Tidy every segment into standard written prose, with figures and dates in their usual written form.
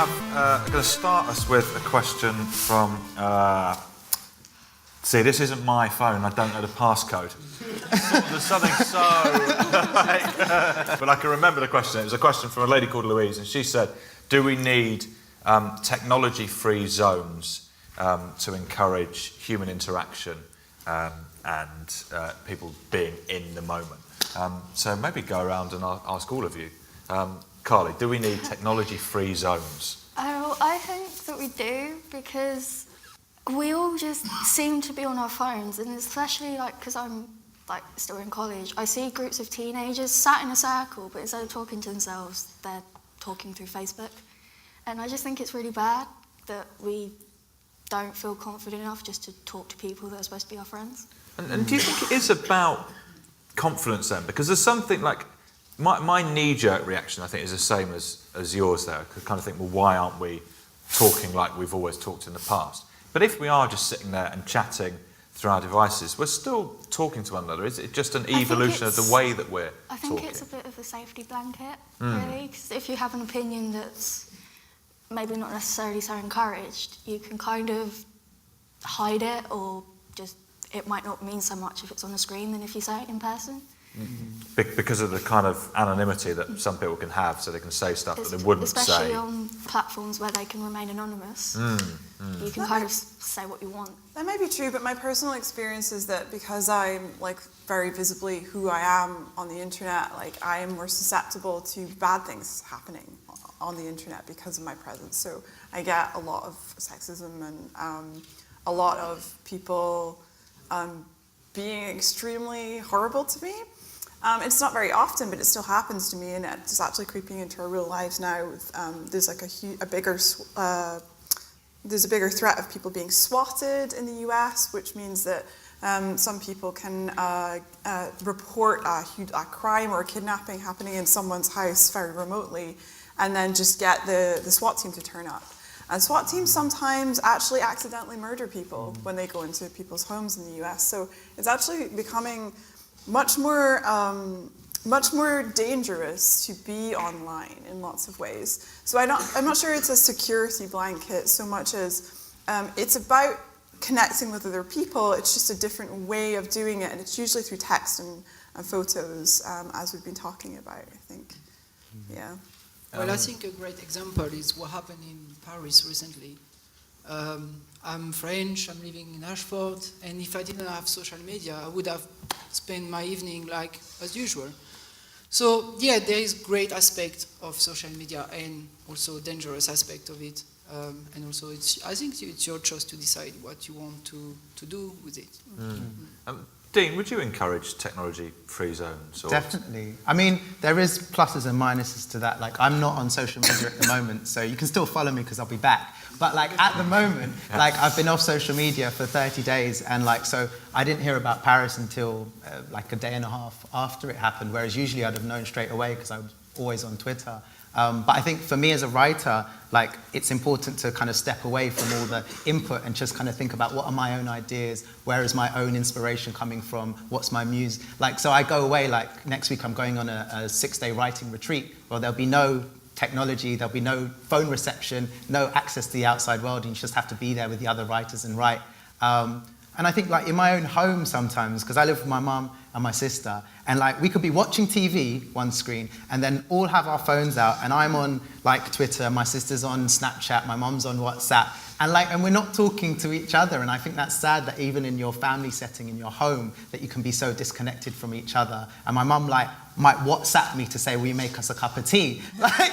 I'm going to start us with a question from... See, this isn't my phone. I don't know the passcode. There's something so... but I can remember the question. It was a question from a lady called Louise, and she said, do we need technology-free zones to encourage human interaction and people being in the moment? So maybe go around and ask all of you. Carly, do we need technology-free zones? Oh, I think that we do, because we all just seem to be on our phones, and especially because I'm still in college, I see groups of teenagers sat in a circle, but instead of talking to themselves, they're talking through Facebook. And I just think it's really bad that we don't feel confident enough just to talk to people that are supposed to be our friends. And do you think it is about confidence then? Because there's something like... My knee-jerk reaction, I think, is the same as yours there. I kind of think, well, why aren't we talking like we've always talked in the past? But if we are just sitting there and chatting through our devices, we're still talking to one another. Is it just an evolution of the way that we're talking? I think it's a bit of a safety blanket, really, because if you have an opinion that's maybe not necessarily so encouraged, you can kind of hide it, or just it might not mean so much if it's on a screen than if you say it in person. Mm-hmm. Because of the kind of anonymity that some people can have, so they can say stuff that they wouldn't say. Especially on platforms where they can remain anonymous. You can kind of say what you want. That may be true, but my personal experience is that because I'm very visibly who I am on the internet, I am more susceptible to bad things happening on the internet because of my presence. So I get a lot of sexism and a lot of people being extremely horrible to me. It's not very often, but it still happens to me, and it's actually creeping into our real lives now. There's a bigger threat of people being swatted in the US, which means that some people can report a crime or a kidnapping happening in someone's house very remotely, and then just get the SWAT team to turn up. And SWAT teams sometimes actually accidentally murder people when they go into people's homes in the US. So it's actually becoming much more dangerous to be online in lots of ways. So I'm not sure it's a security blanket so much as it's about connecting with other people. It's just a different way of doing it, and it's usually through text and photos, as we've been talking about, I think. Yeah. Well, I think a great example is what happened in Paris recently. I'm French, I'm living in Ashford, and if I didn't have social media, I would have spent my evening as usual. So yeah, there is great aspect of social media and also dangerous aspect of it. And also, I think it's your choice to decide what you want to do with it. Dean, would you encourage technology-free zones? Or? Definitely. I mean, there is pluses and minuses to that. I'm not on social media at the moment, so you can still follow me because I'll be back. But at the moment, I've been off social media for 30 days, and so I didn't hear about Paris until a day and a half after it happened, whereas usually I'd have known straight away because I was always on Twitter. But I think for me as a writer, it's important to kind of step away from all the input and just kind of think about what are my own ideas, where is my own inspiration coming from, what's my muse. So I go away, next week I'm going on a 6-day writing retreat. Well, there'll be no technology, there'll be no phone reception, no access to the outside world, and you just have to be there with the other writers and write. And I think in my own home sometimes, because I live with my mum and my sister, and we could be watching TV, one screen, and then all have our phones out, and I'm on Twitter, my sister's on Snapchat, my mum's on WhatsApp, and we're not talking to each other. And I think that's sad that even in your family setting, in your home, that you can be so disconnected from each other. And my mum might WhatsApp me to say, will you make us a cup of tea?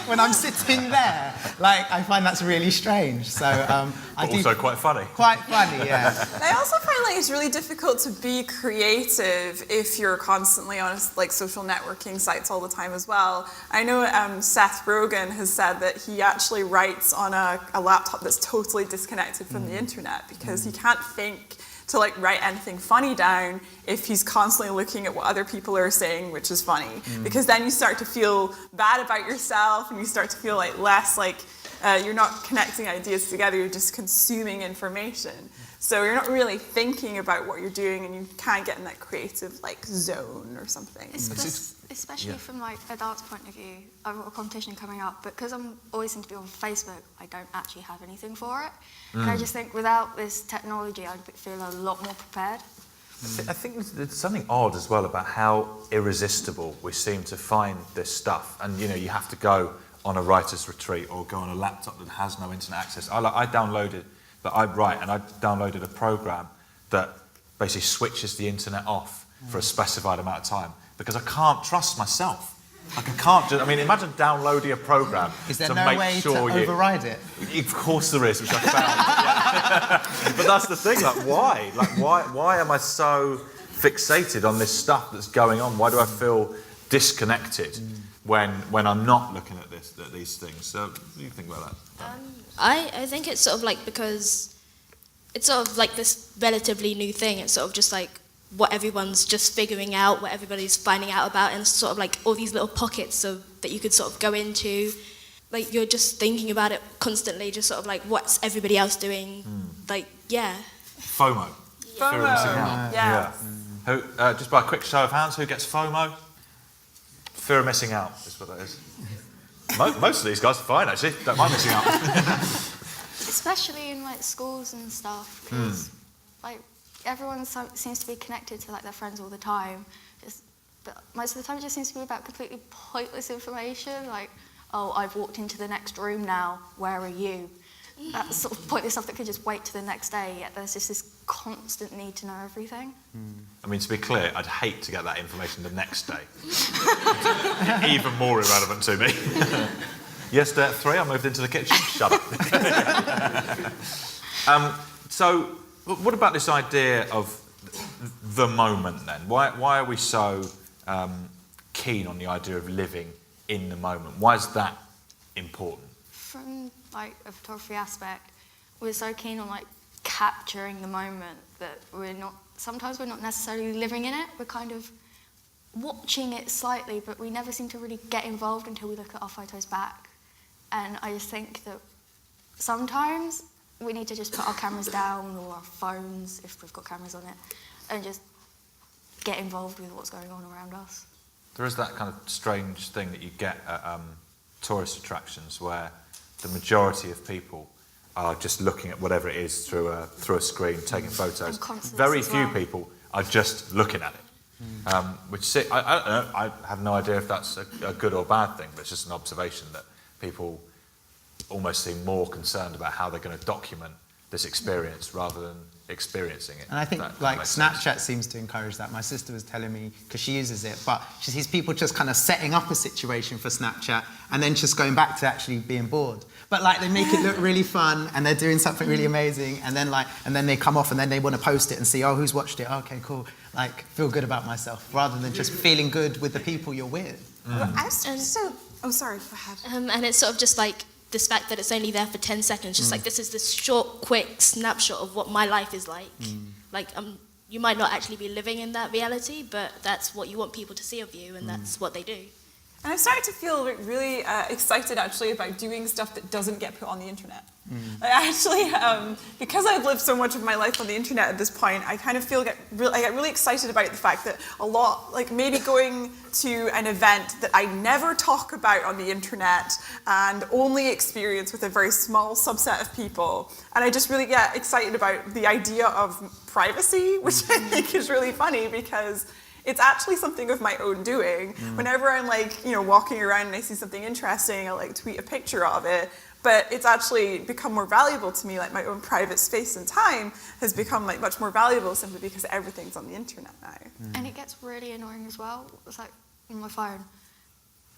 When I'm sitting there. I find that's really strange. So also quite funny. Quite funny, yeah. I also find it's really difficult to be creative if you're constantly on social networking sites all the time as well. I know Seth Rogen has said that he actually writes on a laptop that's totally disconnected from the internet because he can't think to write anything funny down if he's constantly looking at what other people are saying, which is funny. Because then you start to feel bad about yourself, and you start to feel less you're not connecting ideas together, you're just consuming information. So you're not really thinking about what you're doing, and you can't get in that creative like zone or something. Especially from like a dance point of view, I've got a competition coming up, but because I'm always seem to be on Facebook, I don't actually have anything for it. And I just think without this technology, I'd feel a lot more prepared. I think there's something odd as well about how irresistible we seem to find this stuff. And you know, you have to go on a writer's retreat or go on a laptop that has no internet access. I downloaded a program that basically switches the internet off for a specified amount of time because I can't trust myself. Like I can't just, I mean, imagine downloading a program Is there to no make way sure to override it? Of course there is, which I found. But that's the thing, like why? Like why am I so fixated on this stuff that's going on? Why do I feel disconnected when I'm not looking at these things? So what do you think about that? I think it's sort of like because it's sort of like this relatively new thing. It's sort of just like what everyone's just figuring out, what everybody's finding out about, and sort of like all these little pockets that you could sort of go into. Like you're just thinking about it constantly, just sort of like what's everybody else doing. Like, yeah. FOMO. Fear of missing out. Yeah. Who, just by a quick show of hands, who gets FOMO? Fear of missing out is what that is. Most of these guys are fine, actually. Don't mind missing out. Especially in like schools and stuff, because like everyone seems to be connected to like their friends all the time. But most of the time, it just seems to be about completely pointless information. Like, oh, I've walked into the next room now. Where are you? That sort of pointless stuff that could just wait to the next day. Yet there's just this constant need to know everything. I mean, to be clear, I'd hate to get that information the next day. Even more irrelevant to me. Yesterday at 3, I moved into the kitchen. Shut up. So, what about this idea of the moment then? Why are we so keen on the idea of living in the moment? Why is that important? From like a photography aspect, we're so keen on like capturing the moment that sometimes we're not necessarily living in it. We're kind of watching it slightly, but we never seem to really get involved until we look at our photos back. And I just think that sometimes we need to just put our cameras down, or our phones if we've got cameras on it, and just get involved with what's going on around us. There is that kind of strange thing that you get at tourist attractions where the majority of people are just looking at whatever it is through a screen, taking photos. Very few people are just looking at it. Which I don't know, I have no idea if that's a good or bad thing, but it's just an observation that people almost seem more concerned about how they're going to document this experience rather than experiencing it. And I think like Snapchat seems to encourage that. My sister was telling me, because she uses it, but she sees people just kind of setting up a situation for Snapchat and then just going back to actually being bored. But like they make it look really fun and they're doing something really amazing, and then they come off and then they want to post it and see, oh, who's watched it? Okay, cool. Like feel good about myself, rather than just feeling good with the people you're with. Oh, sorry, go ahead. And it's sort of just like this fact that it's only there for 10 seconds, just like this is this short, quick snapshot of what my life is like. Like, you might not actually be living in that reality, but that's what you want people to see of you, and that's what they do. And I'm starting to feel really excited actually about doing stuff that doesn't get put on the internet. I actually, because I've lived so much of my life on the internet at this point, I kind of I get really excited about the fact that a lot, like maybe going to an event that I never talk about on the internet and only experience with a very small subset of people. And I just really get excited about the idea of privacy, which I think is really funny because it's actually something of my own doing. Whenever I'm walking around and I see something interesting, I'll tweet a picture of it. But it's actually become more valuable to me, like my own private space and time has become much more valuable simply because everything's on the internet now. And it gets really annoying as well. It's like on my phone,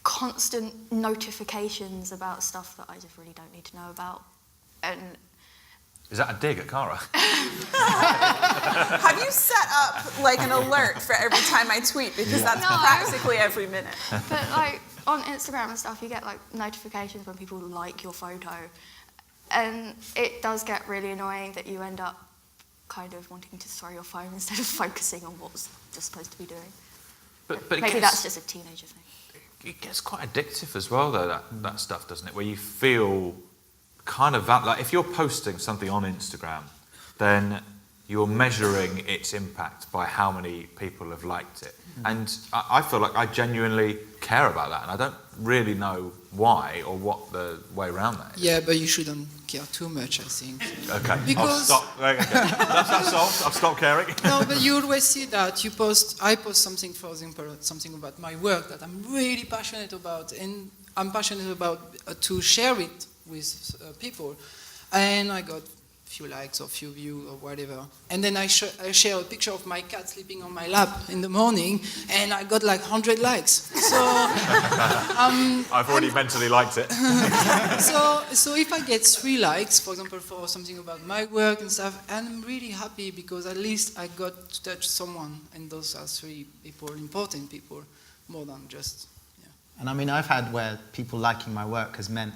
constant notifications about stuff that I just really don't need to know about. And is that a dig at Cara? Have you set up an alert for every time I tweet? Because that's practically every minute. But on Instagram and stuff, you get notifications when people like your photo, and it does get really annoying that you end up kind of wanting to throw your phone instead of focusing on what's you're supposed to be doing. But maybe that's just a teenager thing. It gets quite addictive as well, though, that stuff, doesn't it? Where you feel kind of that, if you're posting something on Instagram then you're measuring its impact by how many people have liked it. And I feel like I genuinely care about that, and I don't really know why or what the way around that is. Yeah, but you shouldn't care too much, I think. Okay, I'll Because- stop. Okay. That's solved. I've stopped caring. No, but you always see that I post something, for example, something about my work that I'm really passionate about, and I'm passionate about to share it with people, and I got few likes or few views or whatever, and then I share a picture of my cat sleeping on my lap in the morning, and I got like 100 likes. So I've already mentally liked it. So if I get 3 likes, for example, for something about my work and stuff, I'm really happy because at least I got to touch someone, and those are 3 people, important people, more than just, yeah. And I mean, I've had where people liking my work has meant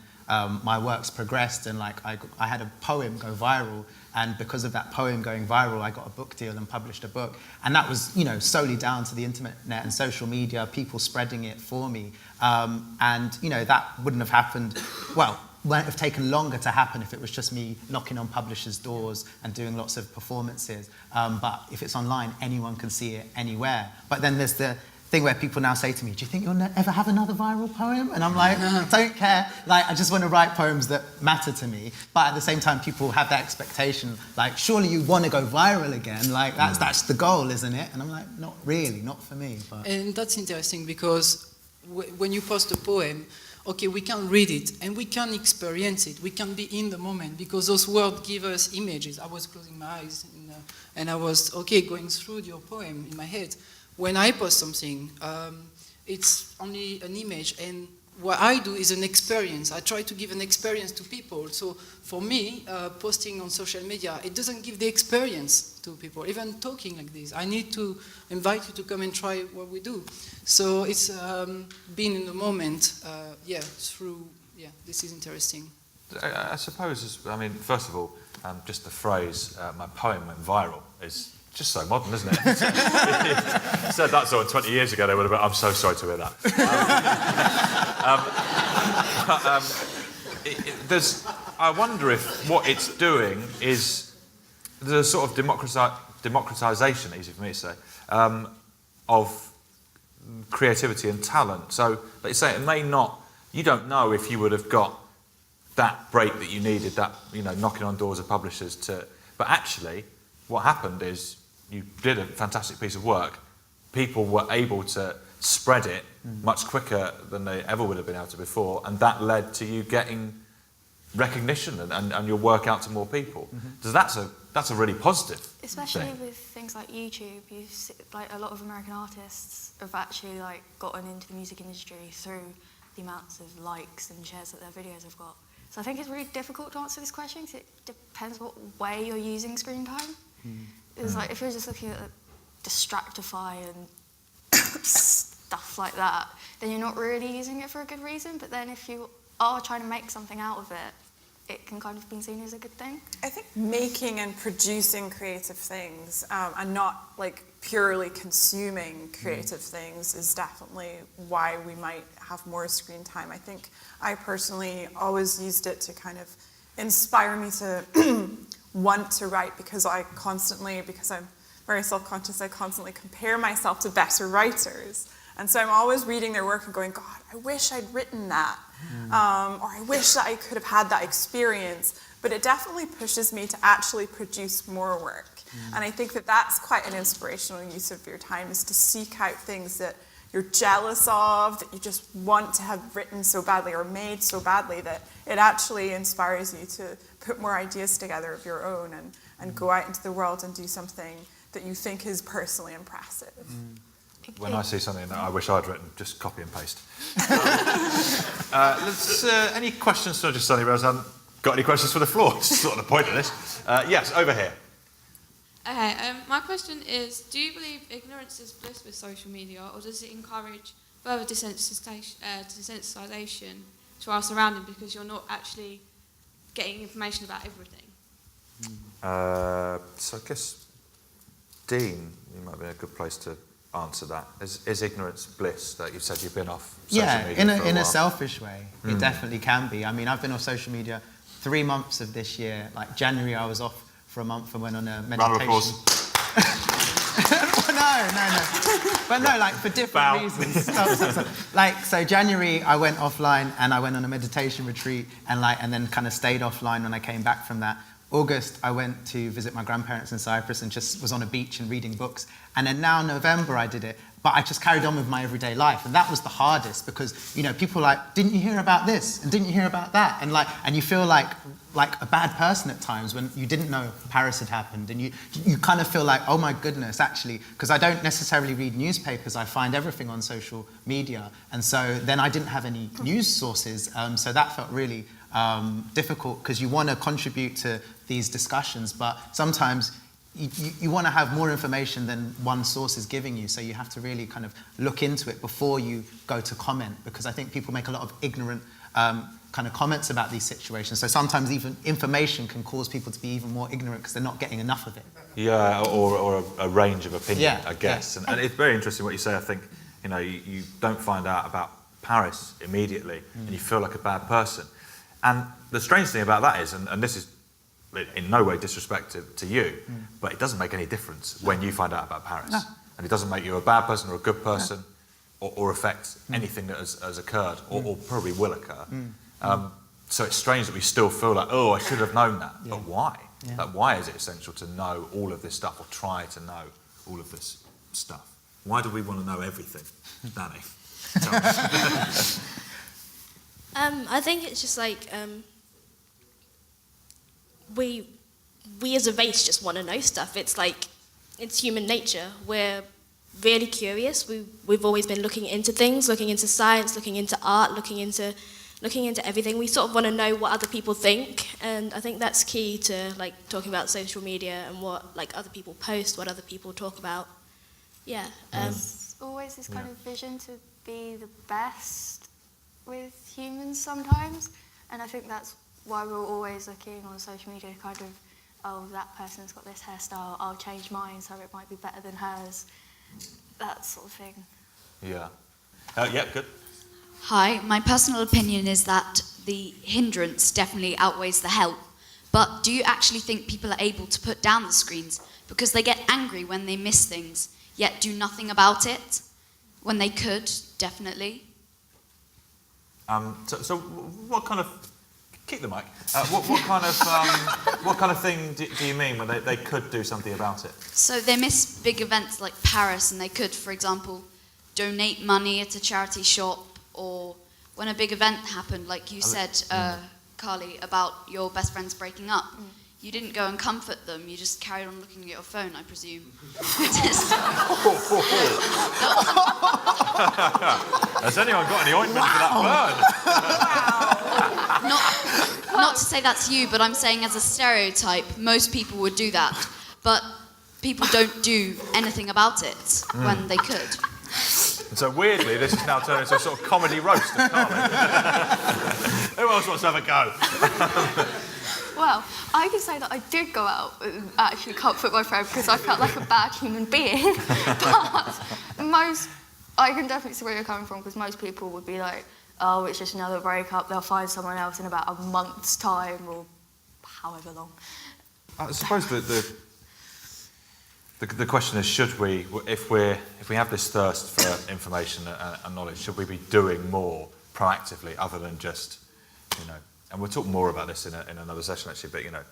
my work's progressed, and like I had a poem go viral, and because of that poem going viral, I got a book deal and published a book, and that was, you know, solely down to the internet and social media, people spreading it for me, and you know, that wouldn't have happened. Well, wouldn't have taken longer to happen if it was just me knocking on publishers' doors and doing lots of performances. But if it's online, anyone can see it anywhere. But then there's the thing where people now say to me, do you think you'll ever have another viral poem? And I'm like, don't care. Like, I just want to write poems that matter to me. But at the same time, people have that expectation, like, surely you want to go viral again. Like, that's the goal, isn't it? And I'm like, not really, not for me. But. And that's interesting because when you post a poem, okay, we can read it and we can experience it. We can be in the moment because those words give us images. I was closing my eyes and I was, going through your poem in my head. When I post something, it's only an image, and what I do is an experience. I try to give an experience to people. So for me, posting on social media, it doesn't give the experience to people. Even talking like this, I need to invite you to come and try what we do. So it's being in the moment, this is interesting. I suppose, first of all, just the phrase, my poem went viral, is just so modern, isn't it? Said that someone 20 years ago, they would have been, I'm so sorry to hear that. I wonder if what it's doing is the sort of democratisation, easy for me to say, of creativity and talent. So, like you say, it may not, you don't know if you would have got that break that you needed, that, knocking on doors of publishers to, but actually, what happened is you did a fantastic piece of work. People were able to spread it much quicker than they ever would have been able to before, and that led to you getting recognition and your work out to more people. So that's a really positive Especially thing. with things like YouTube, you see, like a lot of American artists have actually like gotten into the music industry through the amounts of likes and shares that their videos have got. So I think it's really difficult to answer this question because it depends what way you're using screen time. It's like if you're just looking at Distractify and stuff like that, then you're not really using it for a good reason. But then if you are trying to make something out of it, it can kind of be seen as a good thing. I think making and producing creative things and not like purely consuming creative things is definitely why we might have more screen time. I think I personally always used it to kind of inspire me to want to write because I'm very self-conscious, I constantly compare myself to better writers. And so I'm always reading their work and going, God, I wish I'd written that. Or I wish that I could have had that experience. But it definitely pushes me to actually produce more work. And I think that that's quite an inspirational use of your time, is to seek out things that you're jealous of, that you just want to have written so badly or made so badly, that it actually inspires you to put more ideas together of your own and go out into the world and do something that you think is personally impressive. When I see something that I wish I'd written, just copy and paste. Any questions? So just suddenly realised I haven't got any questions for the floor. It's sort of the point of this. Yes, over here. Okay, my question is, do you believe ignorance is bliss with social media, or does it encourage further desensitization to our surroundings because you're not actually getting information about everything? So I guess, Dean, you might be in a good place to answer that. Is ignorance bliss, that you've said you've been off social media in for a while? a selfish way, it definitely can be. I mean, I've been off social media 3 months of this year. Like January, I was off for a month and went on a meditation. Round of applause. No. But no, like for different reasons. Stop. Like, so January I went offline and I went on a meditation retreat and then kind of stayed offline when I came back from that. August I went to visit my grandparents in Cyprus and just was on a beach and reading books. And then now November I did it, but I just carried on with my everyday life. And that was the hardest because, you know, people are like, didn't you hear about this? And didn't you hear about that? And you feel like a bad person at times when you didn't know Paris had happened. And you kind of feel like, oh my goodness, actually, because I don't necessarily read newspapers, I find everything on social media. And so then I didn't have any news sources. So that felt really difficult because you want to contribute to these discussions, but sometimes you want to have more information than one source is giving you, so you have to really kind of look into it before you go to comment, because I think people make a lot of ignorant kind of comments about these situations. So sometimes even information can cause people to be even more ignorant because they're not getting enough of it. Yeah, or a range of opinion, Yeah, I guess. yeah. And it's very interesting what you say. I think, you know, you don't find out about Paris immediately and you feel like a bad person. And the strange thing about that is, and this is in no way disrespect to you, but it doesn't make any difference when you find out about Paris. No. And it doesn't make you a bad person or a good person or affect anything that has occurred or probably will occur. So it's strange that we still feel like, oh, I should have known that. Yeah. But why? Yeah. Like, why is it essential to know all of this stuff or try to know all of this stuff? Why do we want to know everything? Dani, tell me. I think it's just like we as a race just want to know stuff. It's like it's human nature. We're really curious. We've always been looking into things, looking into science, looking into art, looking into everything. We sort of want to know what other people think, and I think that's key to like talking about social media and what like other people post, what other people talk about. Yeah. There's always this kind of vision to be the best with humans sometimes, and I think that's why we're always looking on social media kind of, oh, that person's got this hairstyle, I'll change mine so it might be better than hers, that sort of thing. Yeah. Yeah, good. Hi, my personal opinion is that the hindrance definitely outweighs the help. But do you actually think people are able to put down the screens? Because they get angry when they miss things, yet do nothing about it, when they could, definitely. So what kind of... Keep the mic. What kind of thing do you mean when they could do something about it? So they miss big events like Paris, and they could, for example, donate money at a charity shop, or when a big event happened, like you said, Carly, about your best friends breaking up. You didn't go and comfort them, you just carried on looking at your phone, I presume. Has anyone got any ointment for that burn? Not to say that's you, but I'm saying as a stereotype, most people would do that. But people don't do anything about it when they could. And so weirdly, this is now turning into a sort of comedy roast of Carly. Who else wants to have a go? Well, I can say that I did go out and actually comfort my friend because I felt like a bad human being. But I can definitely see where you're coming from, because most people would be like, oh, it's just another breakup, they'll find someone else in about a month's time or however long. I suppose the question is, should we, if we have this thirst for information and knowledge, should we be doing more proactively other than just, you know, and we'll talk more about this in another session actually, but, you know,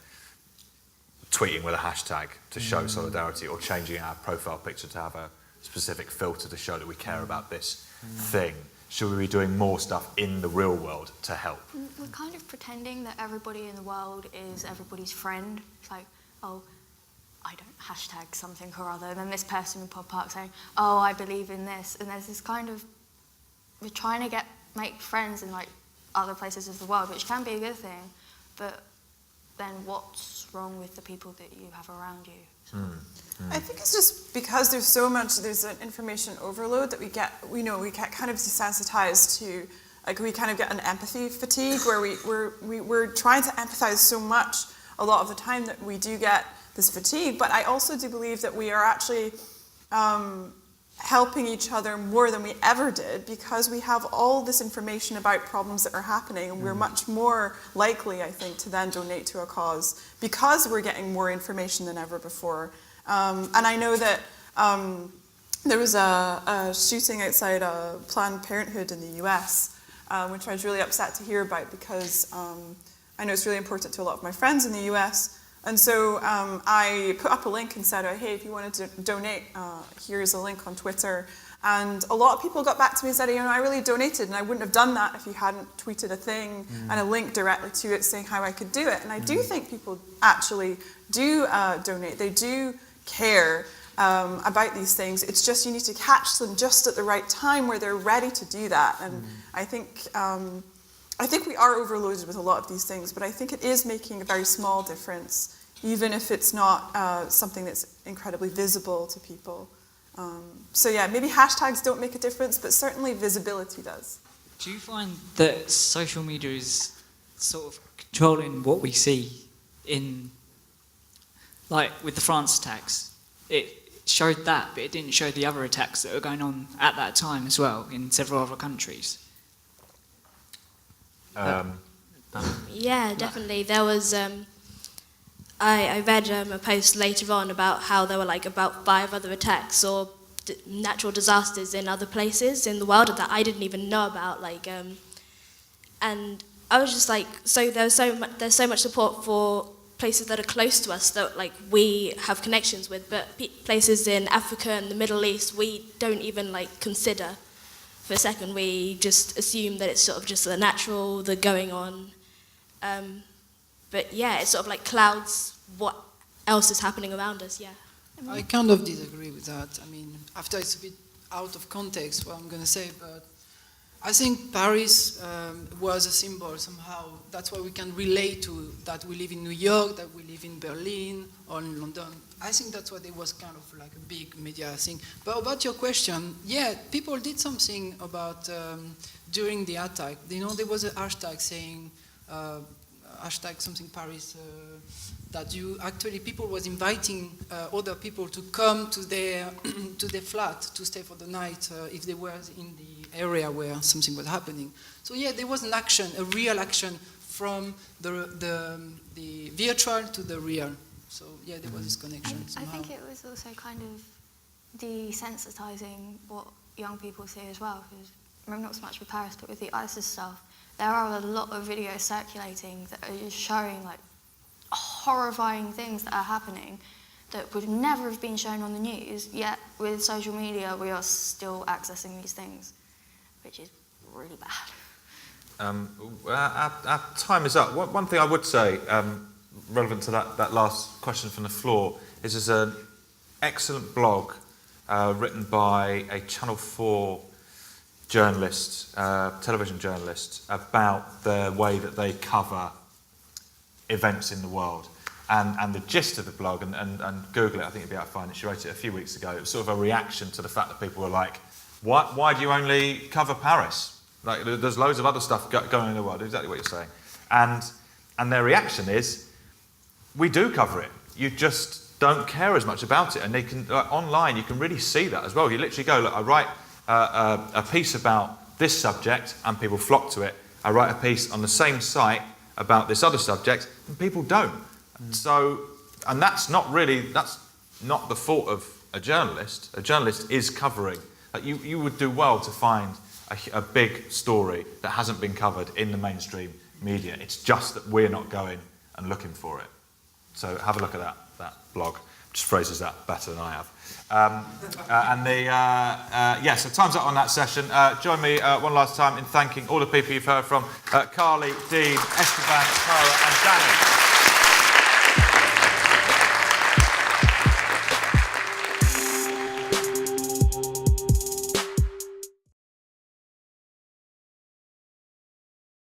tweeting with a hashtag to show solidarity, or changing our profile picture to have a specific filter to show that we care about this thing. Should we be doing more stuff in the real world to help? We're kind of pretending that everybody in the world is everybody's friend. It's like, oh, I don't hashtag something or other, and then this person will pop up saying, oh, I believe in this, and there's this kind of, we're trying to make friends in like other places of the world, which can be a good thing, but then what's wrong with the people that you have around you? I think it's just because there's an information overload that we get kind of desensitized to, like we kind of get an empathy fatigue where we're trying to empathize so much a lot of the time that we do get this fatigue. But I also do believe that we are actually helping each other more than we ever did because we have all this information about problems that are happening, and we're much more likely, I think, to then donate to a cause because we're getting more information than ever before. And I know that there was a shooting outside a Planned Parenthood in the US, which I was really upset to hear about because I know it's really important to a lot of my friends in the US. And so I put up a link and said, hey, if you wanted to donate, here's a link on Twitter. And a lot of people got back to me and said, I really donated, and I wouldn't have done that if you hadn't tweeted a thing and a link directly to it saying how I could do it. And I do think people actually do donate. They do care about these things. It's just you need to catch them just at the right time where they're ready to do that. And I think we are overloaded with a lot of these things, but I think it is making a very small difference, even if it's not something that's incredibly visible to people. So yeah, maybe hashtags don't make a difference, but certainly visibility does. Do you find that social media is sort of controlling what we see in, like with the France attacks? It showed that, but it didn't show the other attacks that were going on at that time as well in several other countries. Yeah, definitely. There was, I read a post later on about how there were like about 5 other attacks or natural disasters in other places in the world that I didn't even know about. And I was just like, so there's so much support for places that are close to us that like we have connections with, but places in Africa and the Middle East we don't even like consider. For a second, we just assume that it's sort of just the natural, the going on. But yeah, it sort of like clouds what else is happening around us, yeah. I kind of disagree with that. I mean, after it's a bit out of context what I'm going to say, but I think Paris was a symbol somehow. That's why we can relate to that we live in New York, that we live in Berlin or in London. I think that's why there was kind of like a big media thing. But about your question, yeah, people did something about during the attack. There was a hashtag saying, hashtag something Paris, that people was inviting other people to come to their to their flat to stay for the night if they were in the area where something was happening. So yeah, there was an action, a real action from the virtual to the real. So yeah, there was this connection somehow. I think it was also kind of desensitizing what young people see as well, because maybe not so much with Paris, but with the ISIS stuff, there are a lot of videos circulating that are just showing like horrifying things that are happening that would never have been shown on the news, yet with social media we are still accessing these things, which is really bad. Our time is up. One thing I would say, relevant to that last question from the floor, is there's an excellent blog written by a Channel 4 journalist, television journalist, about the way that they cover events in the world. And the gist of the blog, and Google it, I think you'd be able to find it, she wrote it a few weeks ago, it was sort of a reaction to the fact that people were like, why do you only cover Paris? Like, there's loads of other stuff going on in the world, exactly what you're saying. And their reaction is, we do cover it, you just don't care as much about it. And they can, online, you can really see that as well. You literally go, look, I write a piece about this subject, and people flock to it. I write a piece on the same site about this other subject, and people don't. So, and that's not the fault of a journalist. A journalist is covering. Like you would do well to find a big story that hasn't been covered in the mainstream media. It's just that we're not going and looking for it. So have a look at that blog. Just phrases that better than I have. So time's up on that session. Join me one last time in thanking all the people you've heard from: Carly, Dean, Esteban, Cara, and Dani.